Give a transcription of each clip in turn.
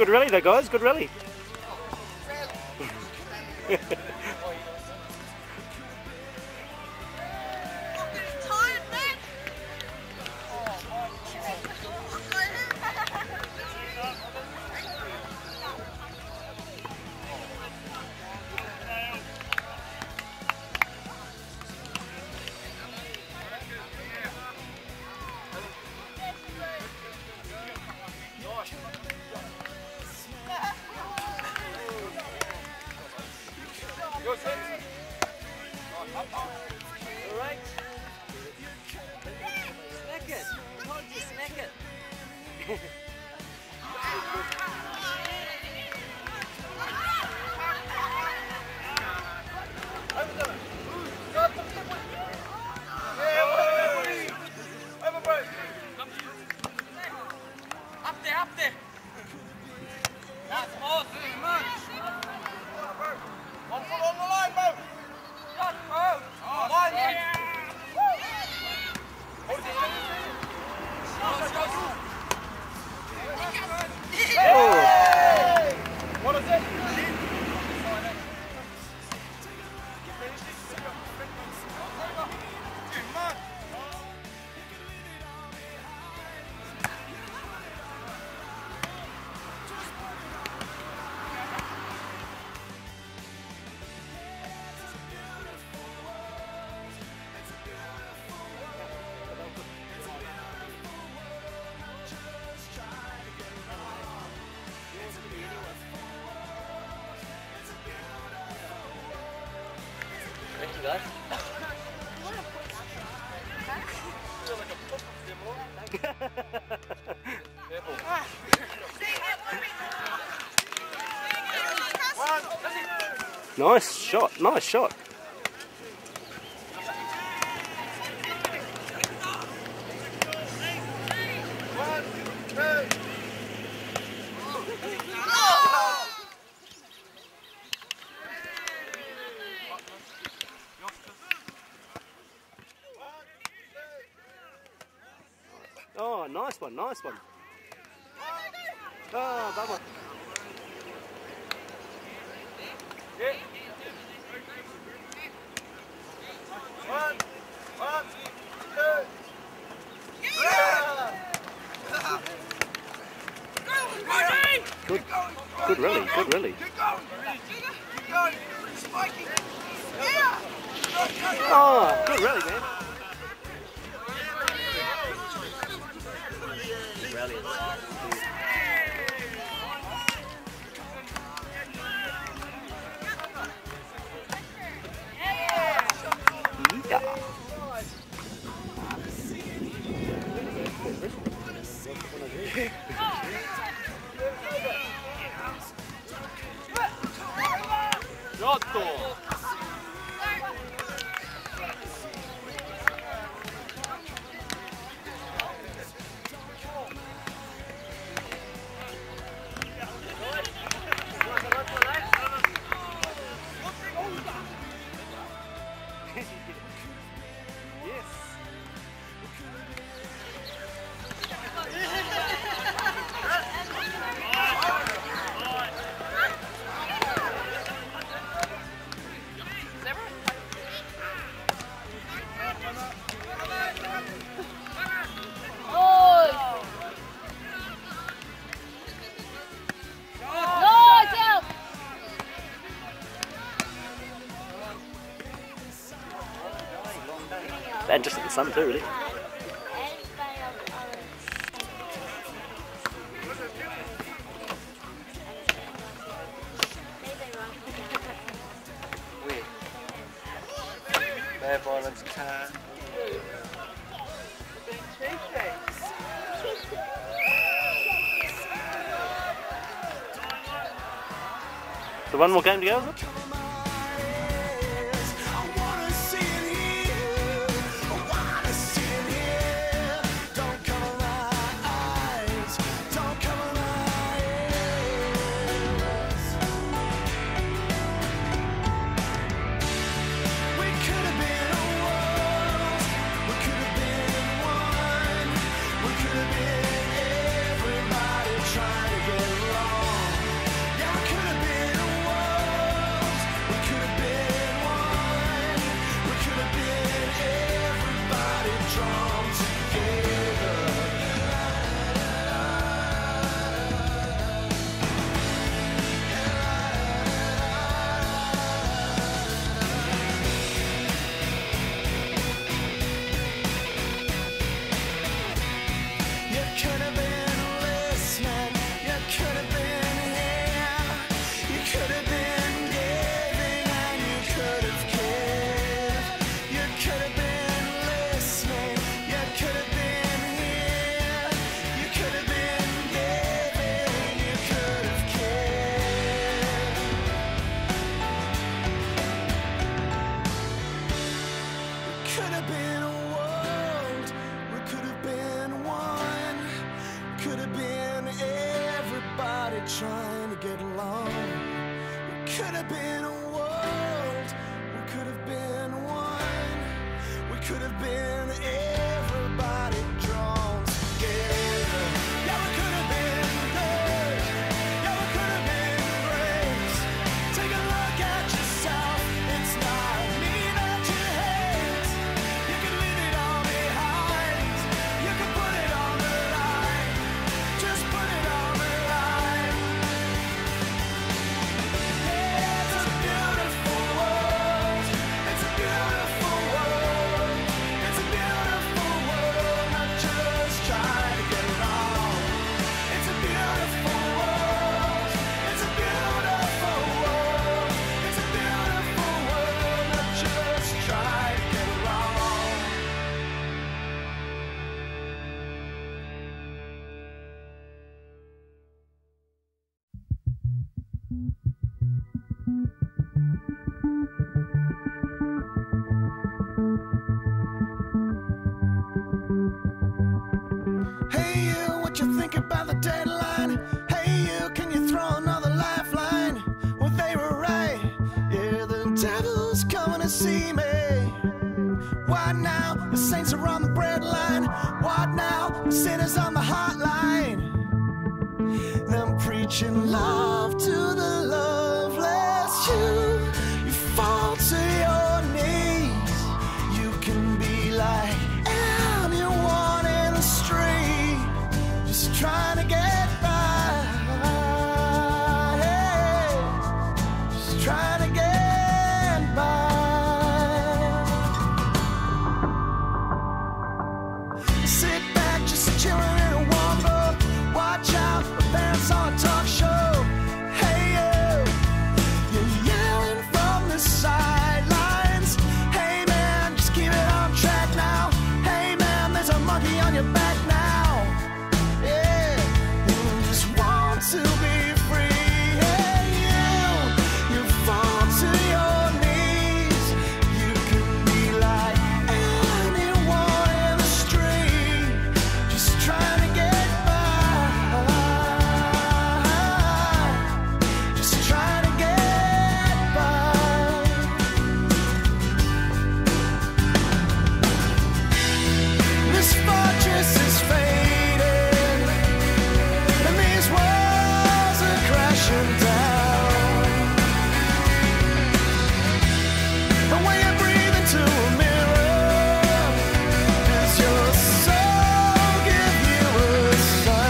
Good rally though, guys. Good rally. Alright. Smack it. Told you, smack it. Up there. That's more. One foot on the line, Bo. Line. What is it? Thank you, guys. Nice shot. Nice shot. Oh, nice one, nice one. Oh, that one. Yeah. One, two. Yeah. Good rally, good rally. Keep going. Keep going. Spiking. Yeah. Oh, good rally, man. Good rally. Yeah. Giotto! And just in the sun too, really. Bear violence can. So one more game to go, is it? Everybody trying to get along. could have been listening. You could have been here. You could have been giving and you could have cared. You could have been listening. You could have been here. You could have been giving. You could have cared. We could have been a world. We could have been one. Could have been everybody trying to get along. We could have been a world. We could have been one. We could have been everybody drawn together. Yeah, we could have been good. Yeah, we could have been great. Take a look at yourself. It's not me that you hate. You can leave it all behind. You can put it on the line. Just put it on the line. Yeah, it's a beautiful world. It's a beautiful world. It's a beautiful world. Not just try to get along. It's a beautiful world. It's a beautiful world. It's a beautiful world. Not just try to get along. Hey you, what you think about the deadline? Hey you, can you throw another lifeline? Well, they were right. Yeah, the devil's coming to see me. What now? The saints are on the breadline. What now? The sinners on the hotline. Them preaching love to the loveless. You fall to your knees. You can be like anyone in the street, just trying to get by. Hey, just trying to get by. Sit back, just chilling in a warm boat. Watch out, the parents on a talk show. Hey you, you're yelling from the sidelines. Hey man, just keep it on track now. Hey man, there's a monkey on your back now. Yeah, you just want to be free. Hey you fall to your knees. You can be like anyone in the street, just trying to get by. Just trying to get by. This fortress is fading, and these walls are crashing down. And when you breathe into a mirror, does your soul give you a sign?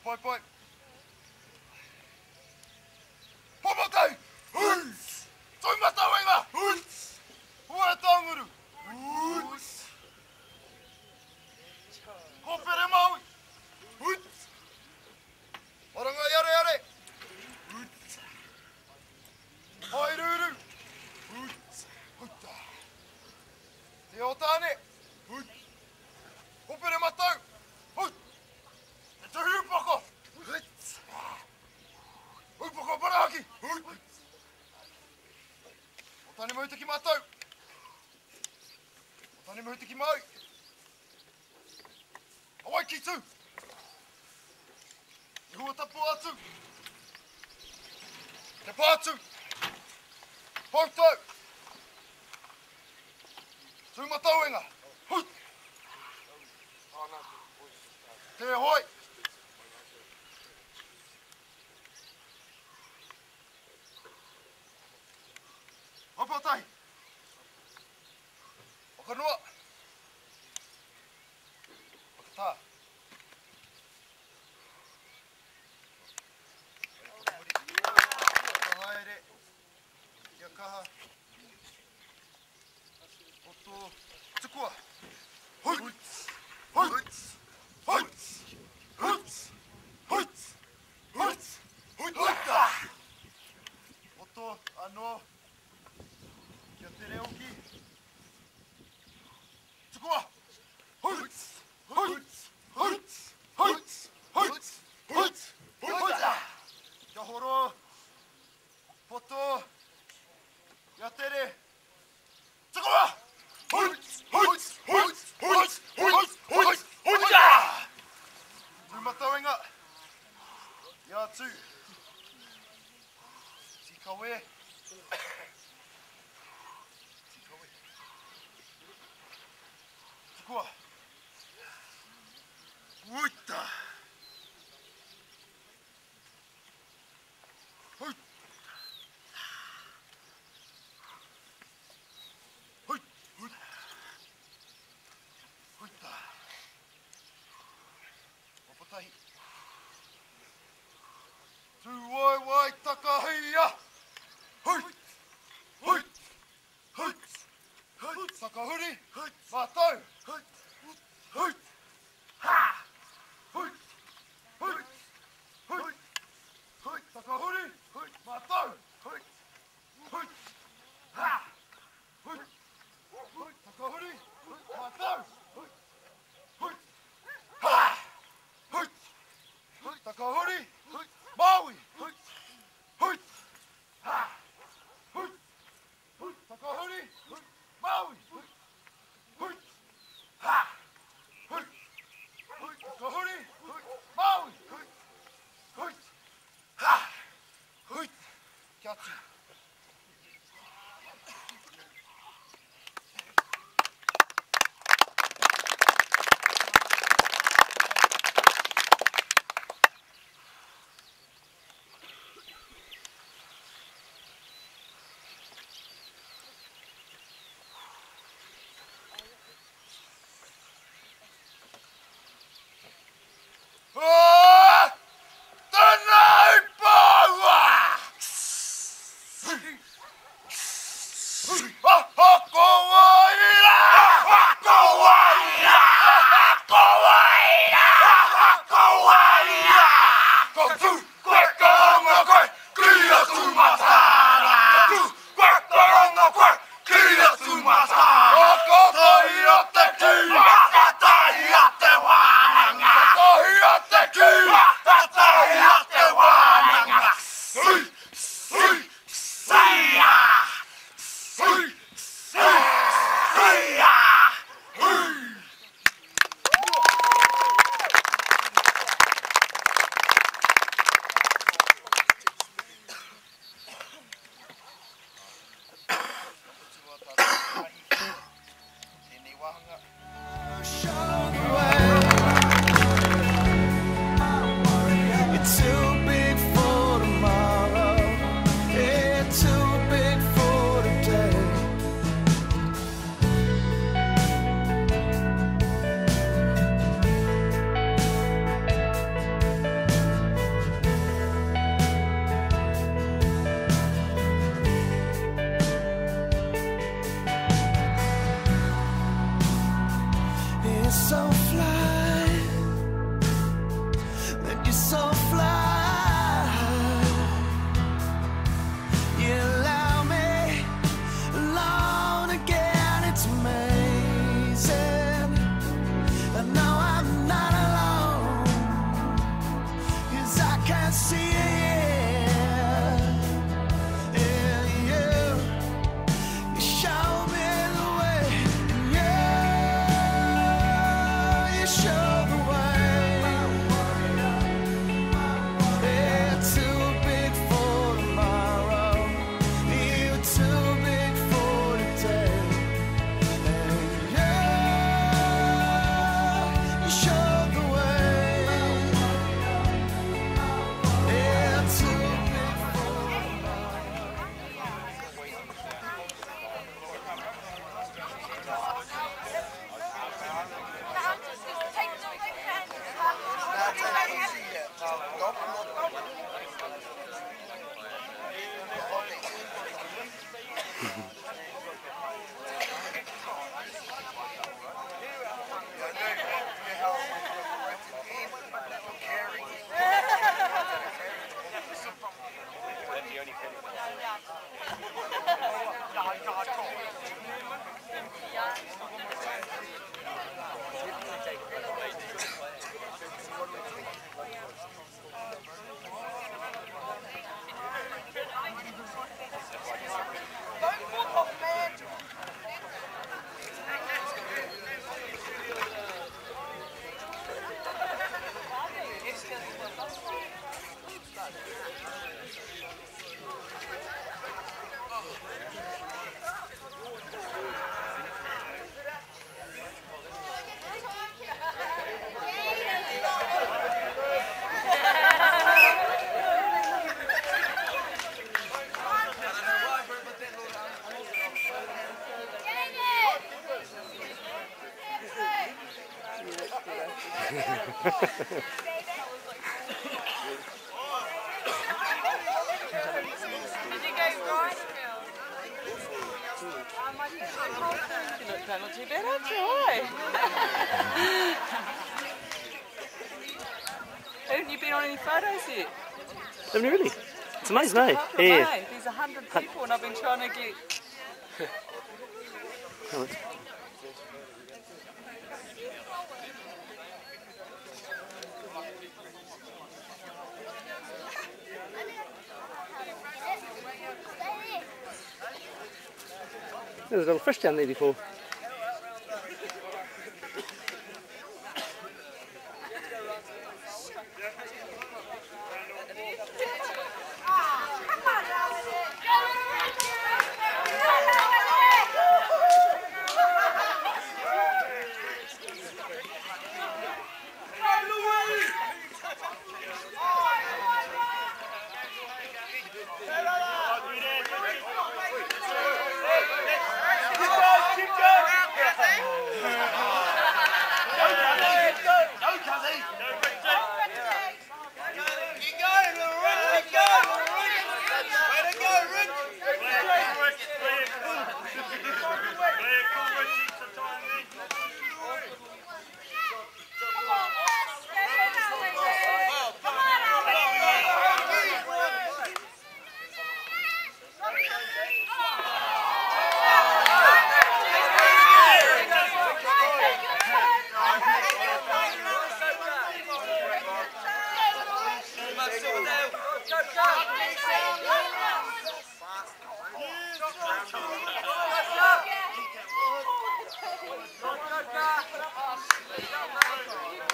Poi poi. Popotai. Toi mata wenga. Ua tanguru. Kopere mau. Oranga yare yare. Hai ruru. Te otane. Kopere mata. Te hupako. muhutiki mai. Awai ki tu. I hua tapu atu. Te pātu. Pautou. Tūmatauenga. Hui. Te hoi. Hapatai. Whakanua. Whakatā. Haere. Ia kaha. Oto. Tukua. Hui. Hui. Hui. Hui. Hui. Hui. Hui. Hui. Oto. Ano. Ia te reoki. Tukua. Hui. Hui. Hui. Hui. Hui. Hui. Hui. Kia horo. Poto. Ia tere. Tukua. Hui. Hui. Hui. Hui. Hui. Hui. Hui. Tūmatauenga. Ia tū. Tikawe. Tukua. Uita. Hui. Hui. Hui. Uita. Wapatahi. Tu wai wai takahia. Hui. Hui. Hui. Hui. Takahuri. Hui. Mātou. Hui. Hui. Ha. Hui. Hui. Hui. Hui. Takahuri. Hui. Mātou. Hui. Hui. Ha. Hui. Hui. Takahuri. Hui. Mātou. Hui. Hui. Ha. Hui. Hui. Takahuri. Hui. Maui. Hui. Penalty bit, joy. Haven't you been on any photos yet? Haven't you really? It's amazing, eh? Yeah. There's 100 people and I've been trying to get... There's a little fish down there before.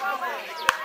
Go,